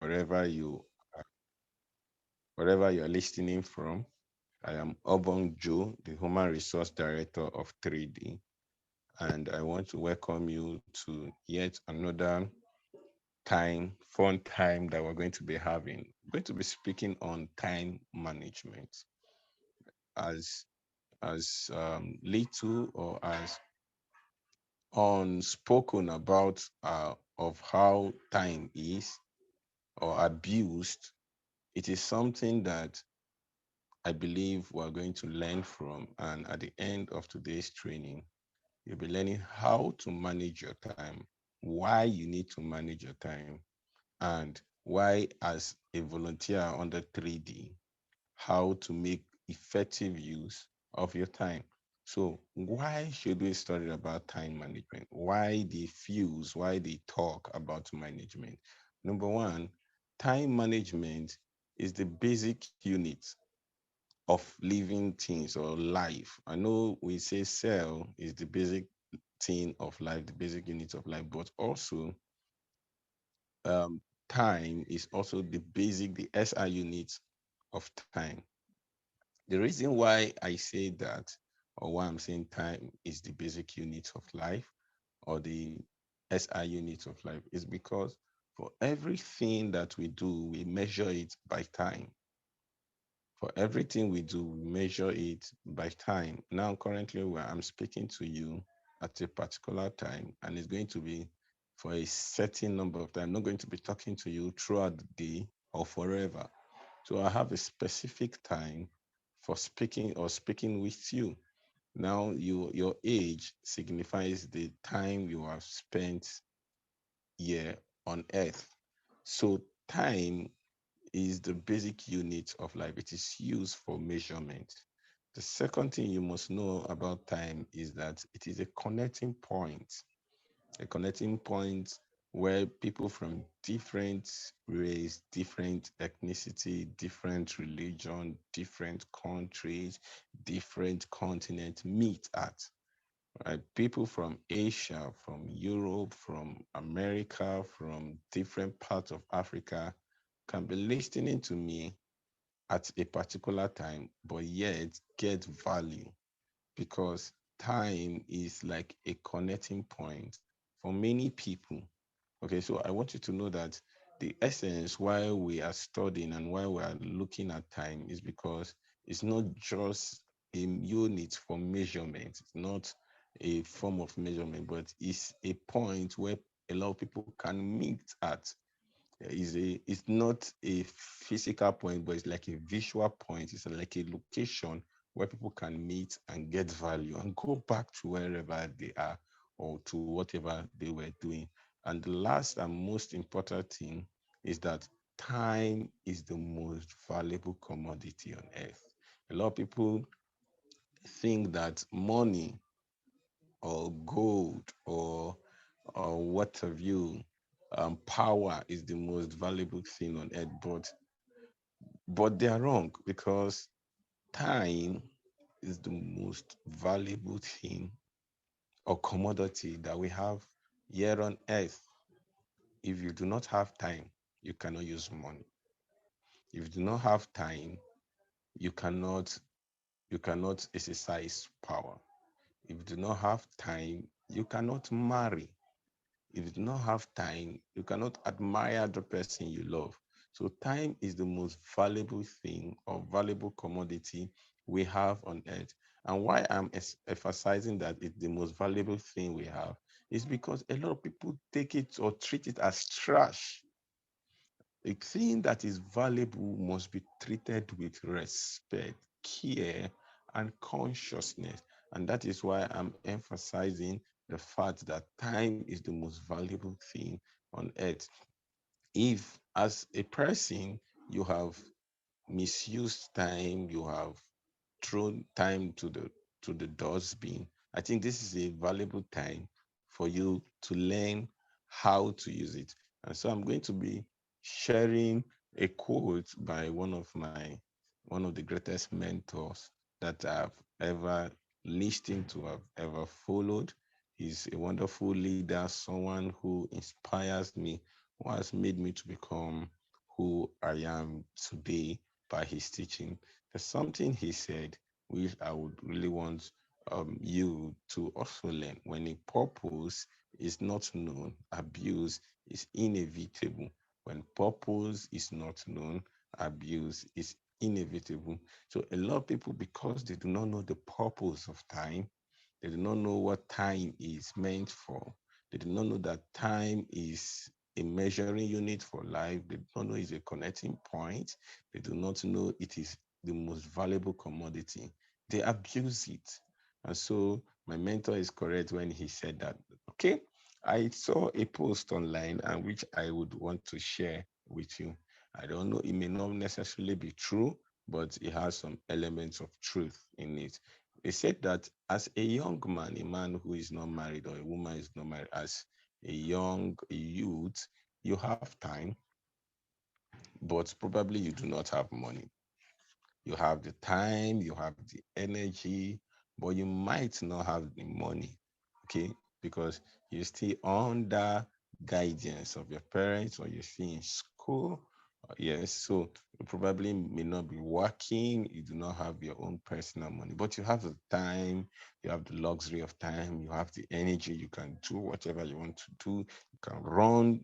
wherever wherever you're listening from. I am Obong Joe, the Human Resource Director of 3D, and I want to welcome you to yet another fun time that we're going to be having. We're going to be speaking on time management as little or as unspoken about of how time is or abused. It is something that I believe we're going to learn from. And at the end of today's training, you'll be learning how to manage your time, why you need to manage your time, and why, as a volunteer under 3D, how to make effective use of your time. So, why should we study about time management? Why they talk about management? Number one, time management is the basic unit of living things or life. I know we say cell is the basic thing of life, the basic unit of life, but also um, time is also the SI unit of time. The reason why I say that, or why I'm saying time is the basic unit of life or the SI unit of life, is because for everything that we do, we measure it by time. For everything we do, we measure it by time. Now, currently, where I'm speaking to you at a particular time, and it's going to be for a certain number of time. I'm not going to be talking to you throughout the day or forever. So I have a specific time for speaking with you. Now, your age signifies the time you have spent here on earth. So time is the basic unit of life. It is used for measurement. The second thing you must know about time is that it is a connecting point where people from different race, different ethnicity, different religion, different countries, different continents meet at. Right? People from Asia, from Europe, from America, from different parts of Africa can be listening to me at a particular time, but yet get value because time is like a connecting point for many people. Okay, so I want you to know that the essence why we are studying and why we are looking at time is because it's not just a unit for measurement, it's not a form of measurement, but it's a point where a lot of people can meet at. It's not a physical point, but it's like a visual point. It's like a location where people can meet and get value and go back to wherever they are or to whatever they were doing. And the last and most important thing is that time is the most valuable commodity on earth. A lot of people think that money or gold or what have you, power is the most valuable thing on earth, but they are wrong because time is the most valuable thing or commodity that we have here on earth. If you do not have time, you cannot use money. If you do not have time, you cannot you cannot exercise power. If you do not have time, you cannot marry. If you do not have time, you cannot admire the person you love. So time is the most valuable thing or valuable commodity we have on earth. And why I'm emphasizing that it's the most valuable thing we have is because a lot of people take it or treat it as trash. A thing that is valuable must be treated with respect, care, and consciousness. And that is why I'm emphasizing the fact that time is the most valuable thing on earth. If, as a person, you have misused time, you have thrown time to the dustbin, I think this is a valuable time for you to learn how to use it. And so I'm going to be sharing a quote by one of the greatest mentors that I've ever listened to, I've ever followed. He's a wonderful leader, someone who inspires me, who has made me to become who I am today by his teaching. There's something he said which I would really want you to also learn. When a purpose is not known, abuse is inevitable. When purpose is not known, abuse is inevitable. So a lot of people, because they do not know the purpose of time, they do not know what time is meant for. They do not know that time is a measuring unit for life. They do not know it's a connecting point. They do not know it is the most valuable commodity. They abuse it. And so my mentor is correct when he said that. Okay. I saw a post online and which I would want to share with you. I don't know, it may not necessarily be true, but it has some elements of truth in it. They said that as a young man, a man who is not married or a woman is not married, as a young youth, you have time, but probably you do not have money. You have the time, you have the energy, but you might not have the money, okay? Because you're still under guidance of your parents or you're still in school. Yes, so you probably may not be working, you do not have your own personal money, but you have the time, you have the luxury of time, you have the energy, you can do whatever you want to do, you can run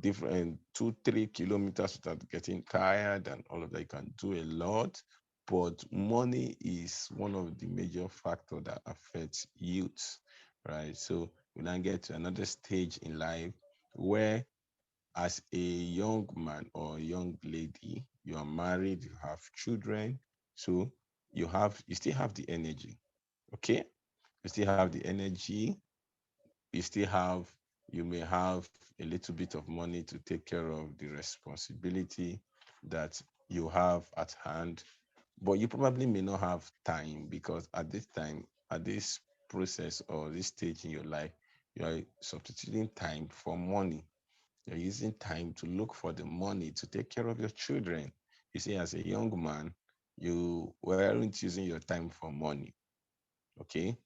different 2 3 kilometers without getting tired and all of that. You can do a lot, but money is one of the major factors that affects youth, right? So we now get to another stage in life where, as a young man or a young lady, you are married, you have children, so you still have the energy, okay? You still have the energy, you still have you may have a little bit of money to take care of the responsibility that you have at hand, but you probably may not have time because at this time, at this process or this stage in your life, you are substituting time for money. You're using time to look for the money to take care of your children. You see, as a young man, you weren't using your time for money, okay?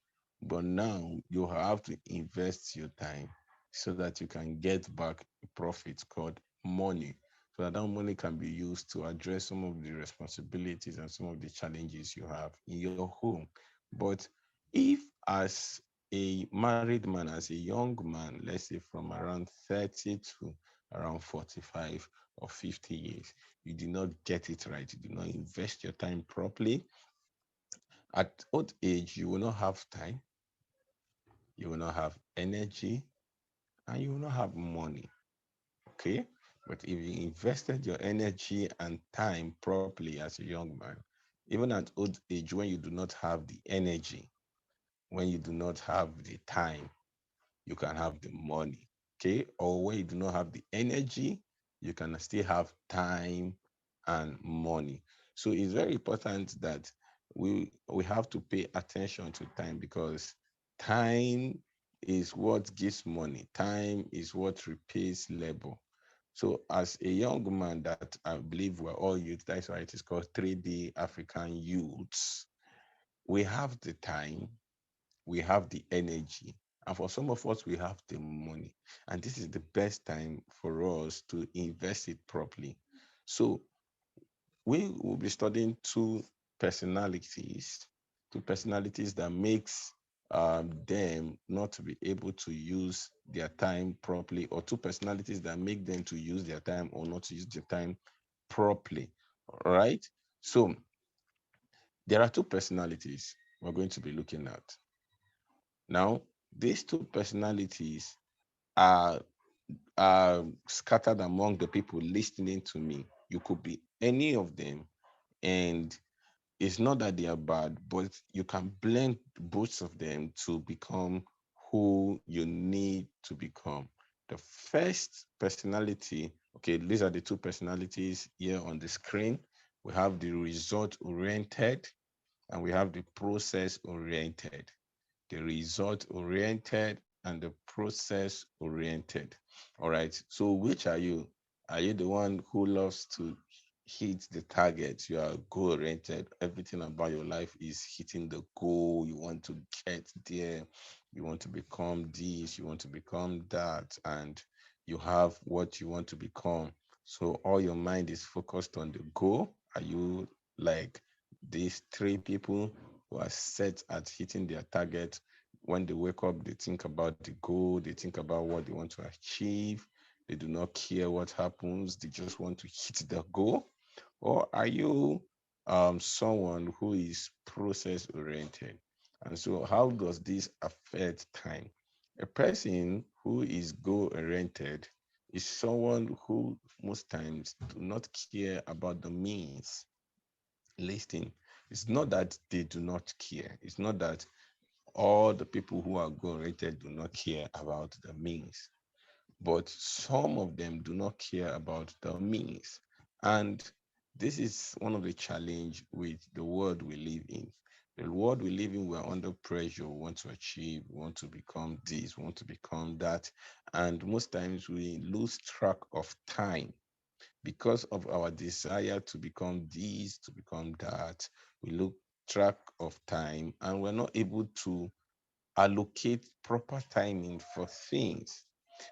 But now you have to invest your time so that you can get back a profit called money, so that that money can be used to address some of the responsibilities and some of the challenges you have in your home. But if, as a married man, as a young man, let's say from around 30 to around 45 or 50 years, you did not get it right, you did not invest your time properly, at old age, you will not have time, you will not have energy, and you will not have money. Okay? But if you invested your energy and time properly as a young man, even at old age, when you do not have the energy, when you do not have the time, you can have the money. Okay. Or when you do not have the energy, you can still have time and money. So it's very important that we have to pay attention to time, because time is what gives money. Time is what repays labor. So as a young man, that I believe we're all youth, that's why it is called 3D African youths. We have the time, we have the energy, and for some of us, we have the money. And this is the best time for us to invest it properly. So we will be studying two personalities that makes them not to be able to use their time properly, or two personalities that make them to use their time or not to use their time properly. All right. So there are two personalities we're going to be looking at. Now, these two personalities are scattered among the people listening to me. You could be any of them, and it's not that they are bad, but you can blend both of them to become who you need to become. The first personality, okay, these are the two personalities here on the screen. We have the result oriented and we have the process oriented. The result oriented and the process oriented. All right. So, which are you? Are you the one who loves to hit the target? You are goal oriented. Everything about your life is hitting the goal. You want to get there. You want to become this. You want to become that. And you have what you want to become. So all your mind is focused on the goal. Are you like these three people who are set at hitting their target? When they wake up, they think about the goal, they think about what they want to achieve. They do not care what happens, they just want to hit the goal. Or are you someone who is process oriented? And so, how does this affect time? A person who is goal oriented is someone who most times do not care about the means. Listen, it's not that they do not care. It's not that all the people who are goal oriented do not care about the means, but some of them do not care about the means. And this is one of the challenge with the world we live in. The world we live in, we're under pressure. We want to achieve, we want to become this, we want to become that. And most times we lose track of time because of our desire to become this, to become that. We lose track of time and we're not able to allocate proper timing for things.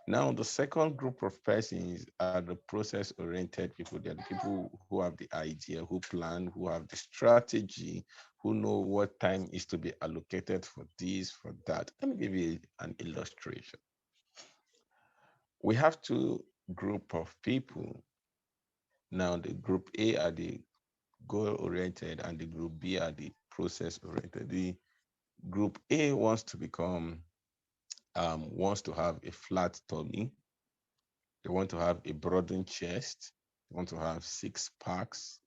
Now, the second group of persons are the process oriented people. They're the people who have the idea, who plan, who have the strategy, who know what time is to be allocated for this, for that. Let me give you an illustration. We have two group of people. Now, the group A are the goal oriented, and the group B are the process oriented. The group A wants to have a flat tummy. They want to have a broadened chest. They want to have six packs.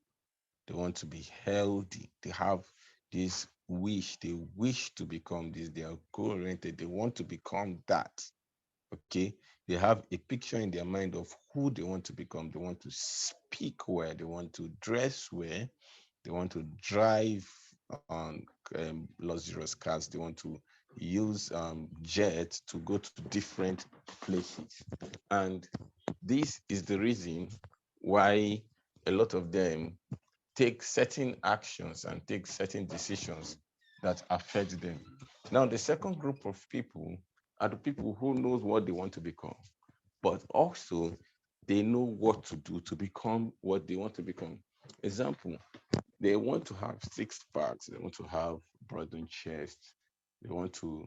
They want to be healthy. They have this wish. They wish to become this. They are goal oriented. They want to become that. Okay. They have a picture in their mind of who they want to become. They want to speak where. They want to dress where. They want to drive on luxurious cars. They want to use jets to go to different places. And this is the reason why a lot of them take certain actions and take certain decisions that affect them. Now, the second group of people are the people who knows what they want to become, but also they know what to do to become what they want to become. Example, they want to have six packs, they want to have broadened chest, they want to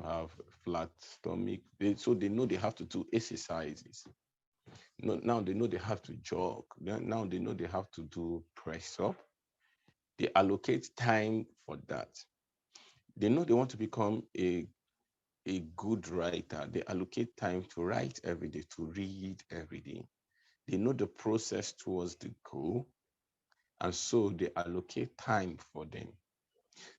have flat stomach. So they know they have to do exercises. No, now they know they have to jog. Now they know they have to do press up. They allocate time for that. They know they want to become a good writer. They allocate time to write every day, to read every day. They know the process towards the goal, and so they allocate time for them.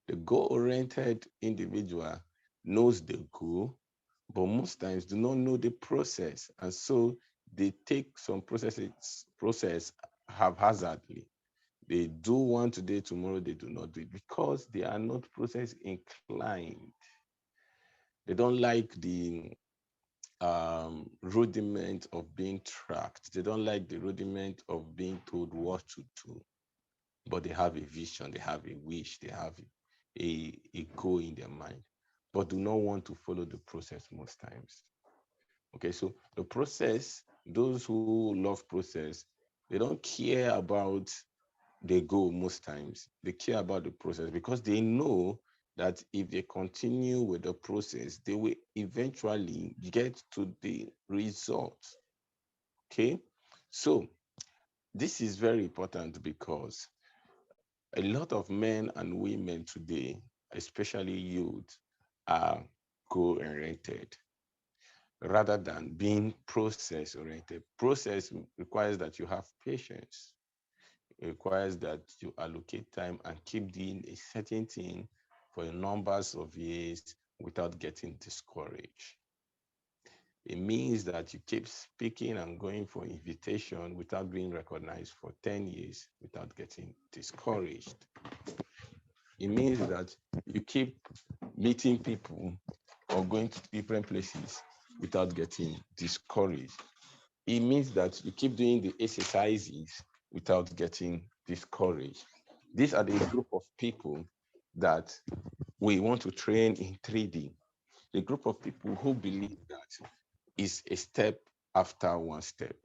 The goal-oriented individual knows the goal, but most times do not know the process, and so they take some process haphazardly. They do one today, tomorrow they do not do it because they are not process inclined. They don't like the rudiment of being tracked. They don't like the rudiment of being told what to do. But they have a vision, they have a wish, they have a goal in their mind, but do not want to follow the process most times. Okay, so the process, those who love process, they don't care about the goal most times. They care about the process because they know that if they continue with the process, they will eventually get to the result. Okay, so this is very important because a lot of men and women today, especially youth, are goal oriented rather than being process oriented. Process requires that you have patience. It requires that you allocate time and keep doing a certain thing for numbers of years without getting discouraged. It means that you keep speaking and going for invitation without being recognized for 10 years without getting discouraged. It means that you keep meeting people or going to different places without getting discouraged. It means that you keep doing the exercises without getting discouraged. These are the group of people that we want to train in 3D. The group of people who believe that is a step after one step.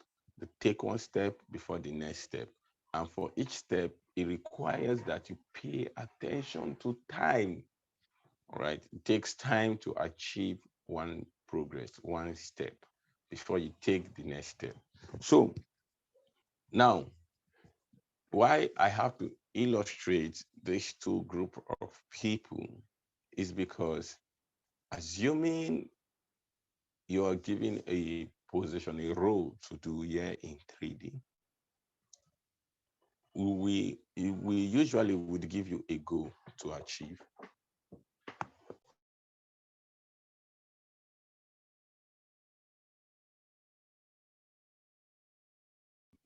take one step before the next step. And for each step, it requires that you pay attention to time. All right. It takes time to achieve one progress, one step before you take the next step. So now, why I have to illustrate these two group of people is because assuming you are given a position, a role to do here in 3D, we usually would give you a goal to achieve.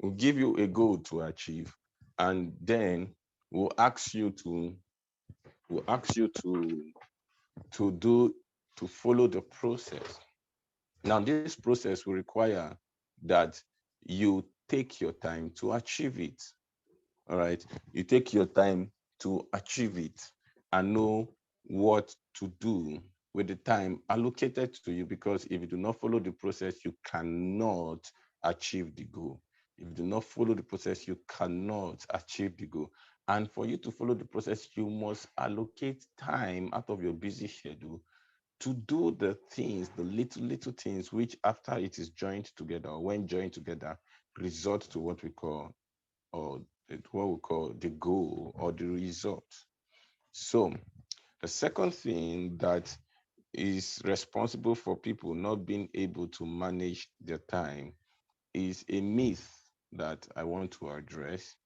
We'll give you a goal to achieve, and then we'll ask you to we'll ask you to do to follow the process. Now, this process will require that you take your time to achieve it. All right. You take your time to achieve it and know what to do with the time allocated to you. Because if you do not follow the process, you cannot achieve the goal. If you do not follow the process, you cannot achieve the goal. And for you to follow the process, you must allocate time out of your busy schedule to do the things, the little things, which after it is joined together, or when joined together, result to what we call, or what we call the goal or the result. So the second thing that is responsible for people not being able to manage their time is a myth that I want to address.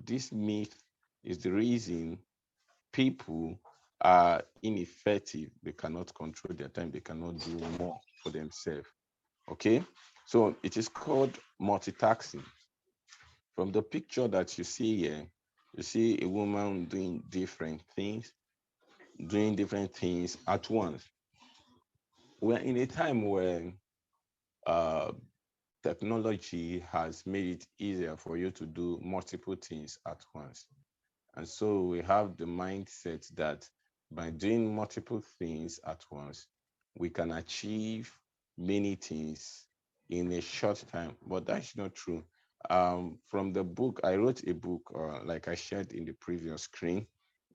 This myth is the reason people are ineffective. They cannot control their time. They cannot do more for themselves. Okay. So it is called multitasking. From the picture that you see here, you see a woman doing different things at once. We're in a time where uh, technology has made it easier for you to do multiple things at once. And so we have the mindset that by doing multiple things at once, we can achieve many things in a short time. But that's not true. From the book, I wrote a book, like I shared in the previous screen.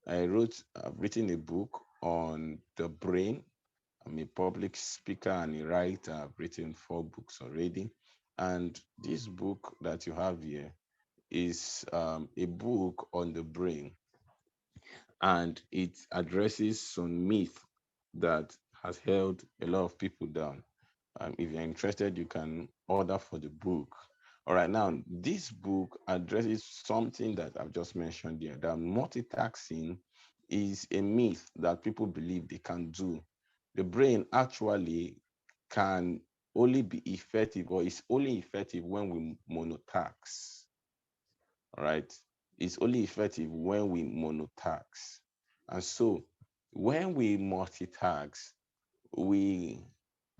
I've written a book on the brain. I'm a public speaker and a writer. I've written 4 books already. And this book that you have here is a book on the brain, and it addresses some myth that has held a lot of people down. If you're interested, you can order for the book. All right, now this book addresses something that I've just mentioned here, that multitasking is a myth that people believe they can do. The brain actually can only be effective, or is only effective when we monotask. All right. It's only effective when we monotask. And so when we multitask, we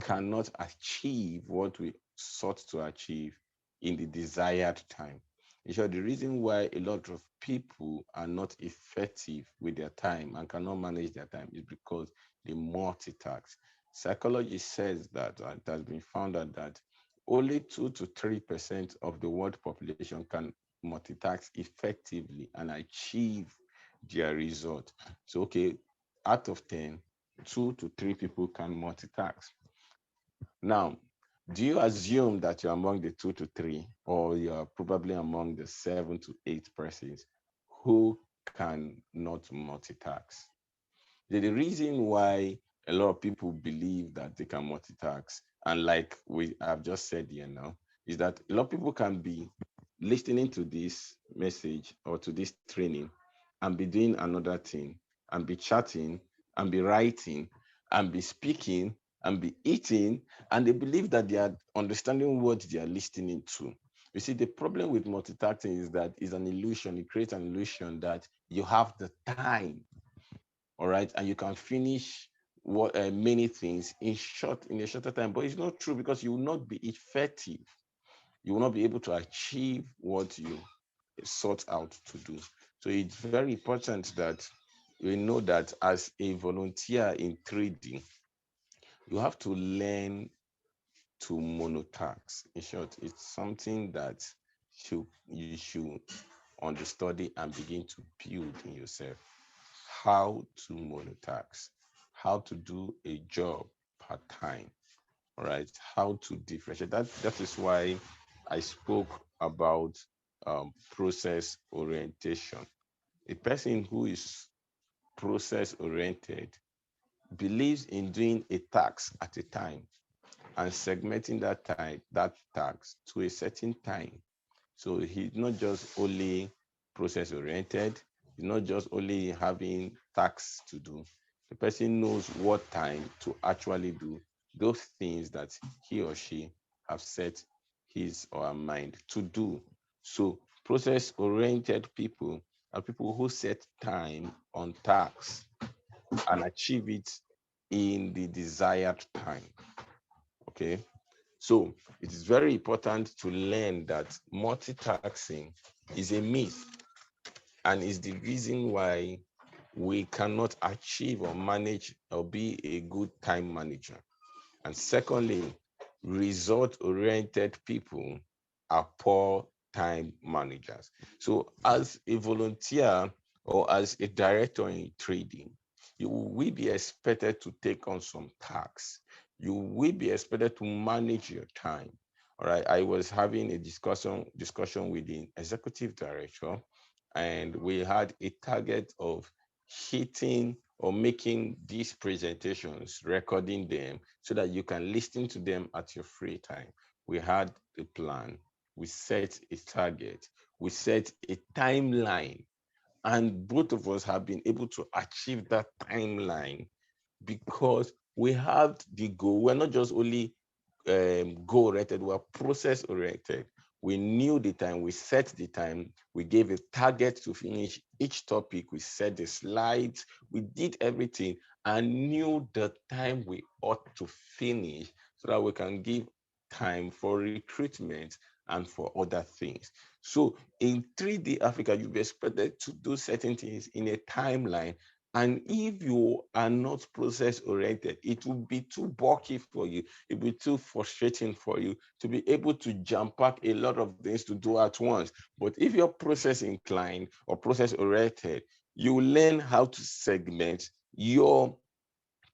cannot achieve what we sought to achieve in the desired time. In short, the reason why a lot of people are not effective with their time and cannot manage their time is because they multitask. Psychology says that it has been found out that only 2 to 3% of the world population can multitask effectively and achieve their result. So, okay, out of 10, 2 to 3 people can multitask. Now, do you assume that you're among the 2 to 3, or you're probably among the 7 to 8 persons who cannot multitask? The reason why a lot of people believe that they can multitask, and like we have just said here now, is that a lot of people can be listening to this message or to this training and be doing another thing, and be chatting and be writing and be speaking and be eating, and they believe that they are understanding what they are listening to. You see, the problem with multitasking is that it's an illusion. It creates an illusion that you have the time, all right, and you can finish what many things in a shorter time. But it's not true, because you will not be effective. You will not be able to achieve what you sought out to do. So it's very important that we know that as a volunteer in 3D, you have to learn to monotask. In short, it's something that you should understudy and begin to build in yourself. How to monotask, how to do a job part time, all right? How to differentiate. That is why I spoke about process orientation. A person who is process oriented believes in doing a task at a time and segmenting that task to a certain time. So he's not just only process oriented, he's not just only having tasks to do. The person knows what time to actually do those things that he or she have set his or her mind to do. So process oriented people are people who set time on tasks and achieve it in the desired time. Okay. So it is very important to learn that multitasking is a myth and is the reason why we cannot achieve or manage or be a good time manager. And secondly, result oriented people are poor time managers. So, as a volunteer or as a director in trading, you will be expected to take on some tasks. You will be expected to manage your time. All right. I was having a discussion with the executive director, and we had a target of hitting or making these presentations, recording them so that you can listen to them at your free time. We had a plan, we set a target, we set a timeline, and both of us have been able to achieve that timeline because we have the goal. We're not just only goal oriented, we're process oriented. We knew the time, we set the time, we gave a target to finish each topic, we set the slides, we did everything and knew the time we ought to finish so that we can give time for recruitment and for other things. So in 3D Africa, you'll be expected to do certain things in a timeline, and if you are not process oriented, it will be too bulky for you. It will be too frustrating for you to be able to jump pack a lot of things to do at once. But if you're process inclined or process oriented, you will learn how to segment your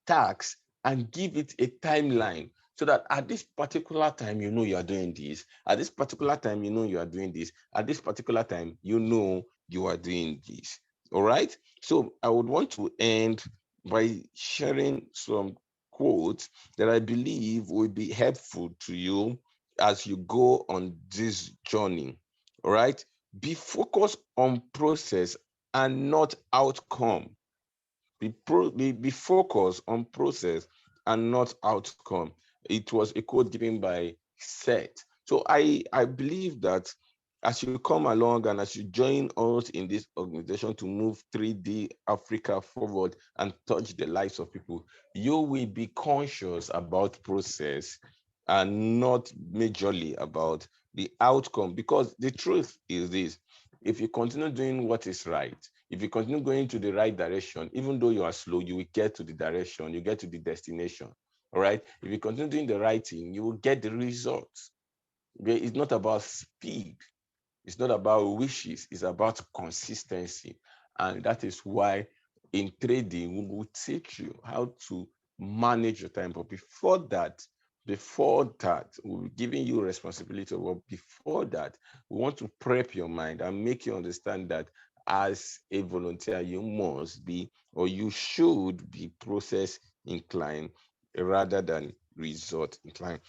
tasks and give it a timeline so that at this particular time you know you are doing this, at this particular time you know you are doing this, at this particular time you know you are doing this. All right, so I would want to end by sharing some quotes that I believe will be helpful to you as you go on this journey. All right, be focused on process and not outcome. Be focused on process and not outcome. It was a quote given by Seth. So I believe that as you come along and as you join us in this organization to move 3D Africa forward and touch the lives of people, you will be conscious about process and not majorly about the outcome. Because the truth is this: if you continue doing what is right, if you continue going to the right direction, even though you are slow, you will get to the direction, you get to the destination. All right. If you continue doing the right thing, you will get the results. Okay? It's not about speed, it's not about wishes, it's about consistency. And that is why in trading, we will teach you how to manage your time. But before that, we'll be giving you responsibility. But before that, we want to prep your mind and make you understand that as a volunteer, you must be or you should be process inclined rather than result inclined.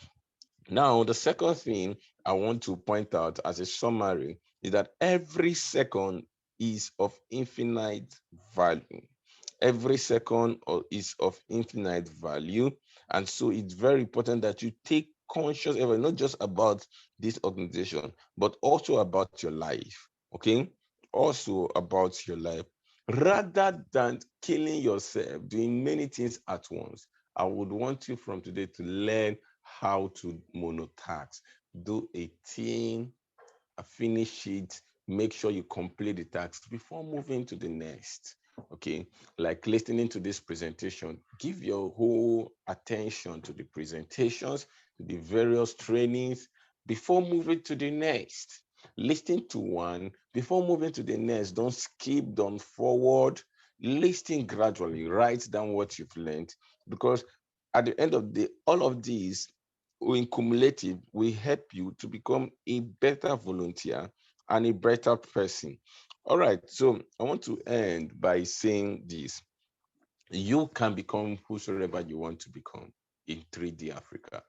Now, the second thing I want to point out as a summary is that every second is of infinite value. Every second is of infinite value. And so it's very important that you take conscious effort, not just about this organization, but also about your life. Okay? Also about your life. Rather than killing yourself, doing many things at once, I would want you from today to learn how to monotask. Do a thing, finish it, make sure you complete the task before moving to the next. Okay, like listening to this presentation, give your whole attention to the presentations, to the various trainings before moving to the next. Listen to one before moving to the next. Don't skip, don't forward. Listen gradually. Write down what you've learned, because at the end of the day, all of these in cumulative will help you to become a better volunteer and a better person. All right, so I want to end by saying this: you can become whosoever you want to become in 3D Africa.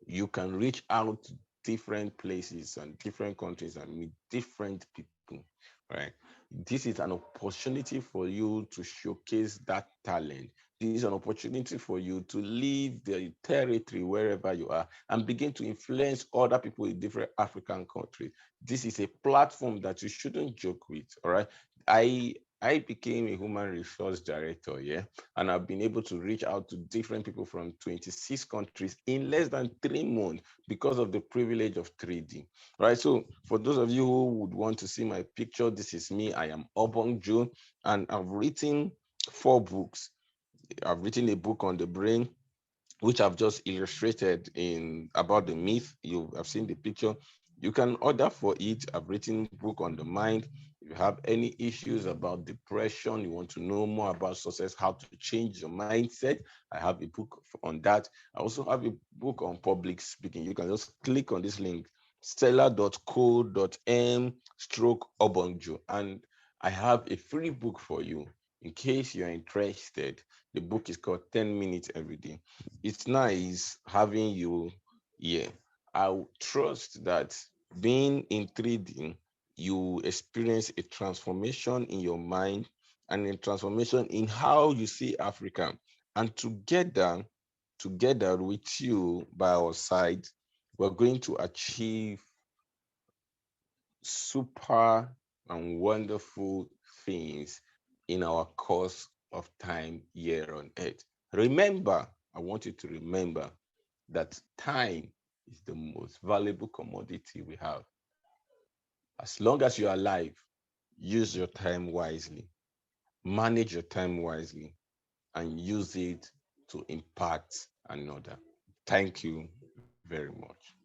You can reach out to different places and different countries and meet different people, right? This is an opportunity for you to showcase that talent. This is an opportunity for you to leave the territory wherever you are and begin to influence other people in different African countries. This is a platform that you shouldn't joke with, all right? I became a human resource director, yeah, and I've been able to reach out to different people from 26 countries in less than 3 months because of the privilege of 3D. Right. So for those of you who would want to see my picture, this is me. I am Obong Joe, and I've written 4 books. I've written a book on the brain, which I've just illustrated in about the myth. You have seen the picture. You can order for it. I've written book on the mind. If you have any issues about depression, you want to know more about success, how to change your mindset, I have a book on that. I also have a book on public speaking. You can just click on this link, stellar.co.m stroke obonjo, and I have a free book for you in case you're interested. The book is called 10 Minutes Every Day. It's nice having you here. I trust that being in 3D, you experience a transformation in your mind and a transformation in how you see Africa. And together with you by our side, we're going to achieve super and wonderful things in our course of time here on earth. Remember, I want you to remember that time is the most valuable commodity we have. As long as you're alive, use your time wisely, manage your time wisely, and use it to impact another. Thank you very much.